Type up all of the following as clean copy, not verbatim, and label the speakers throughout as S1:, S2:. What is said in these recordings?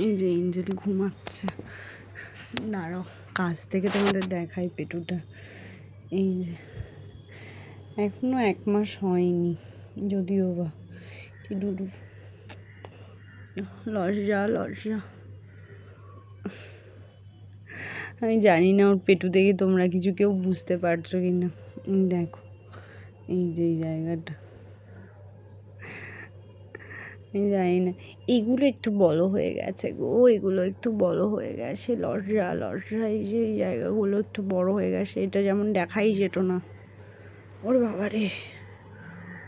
S1: এই যে এঞ্জেল ঘুমাচ্ছে, দাঁড়াও কাছ থেকে তোমাদের দেখাই পেটুটা। এই যে এখনো 1 মাস হয়নি, যদিও বা কি ডুডু লজ্জা। আমি জানি না ওর পেটু দেখে তোমরা কিছু কেউ বুঝতে পারছো কি না। দেখো এই যে এই জায়গাটা, আমি জানি না, এগুলো একটু বড় হয়ে গেছে গো, এগুলো একটু বড় হয়ে গেছে, লজ্জা। এই যে এই জায়গাগুলো একটু বড় হয়ে গেছে, এটা যেমন দেখাই যেত না। ওর বাবারে,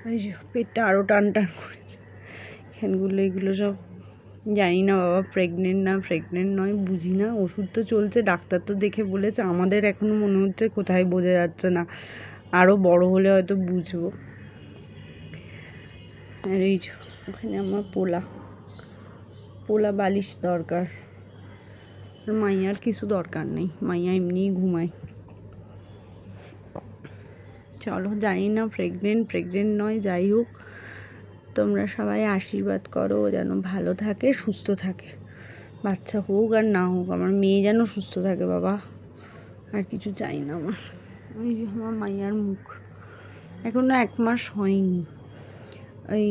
S1: ওই যে পেটটা আরও টান করেছে এখানগুলো, এগুলো সব জানি না বাবা প্রেগনেন্ট না প্রেগনেন্ট নয় বুঝি না। ওষুধ তো চলছে, ডাক্তার তো দেখে বলেছে, আমাদের এখনও মনে হচ্ছে কোথায় বোঝা যাচ্ছে না, আরও বড় হলে হয়তো বুঝবো। আর এই যে ওখানে আমার পোলা বালিশ দরকার, আর মাইয়ার কিছু দরকার নেই, মাইয়া এমনিই ঘুমায়। চলো, জানি না প্রেগনেন্ট নয়, যাই হোক তোমরা সবাই আশীর্বাদ করো যেন ভালো থাকে, সুস্থ থাকে, বাচ্চা হোক আর না হোক, আমার মেয়ে যেন সুস্থ থাকে বাবা, আর কিছু চাই না আমার। ওই যে আমার মাইয়ার মুখ, এখনও 1 মাস হয়নি। ওই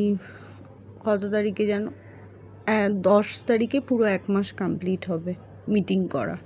S1: কত তারিখে যেন 10 তারিখে পুরো 1 মাস কমপ্লিট হবে মিটিং করা।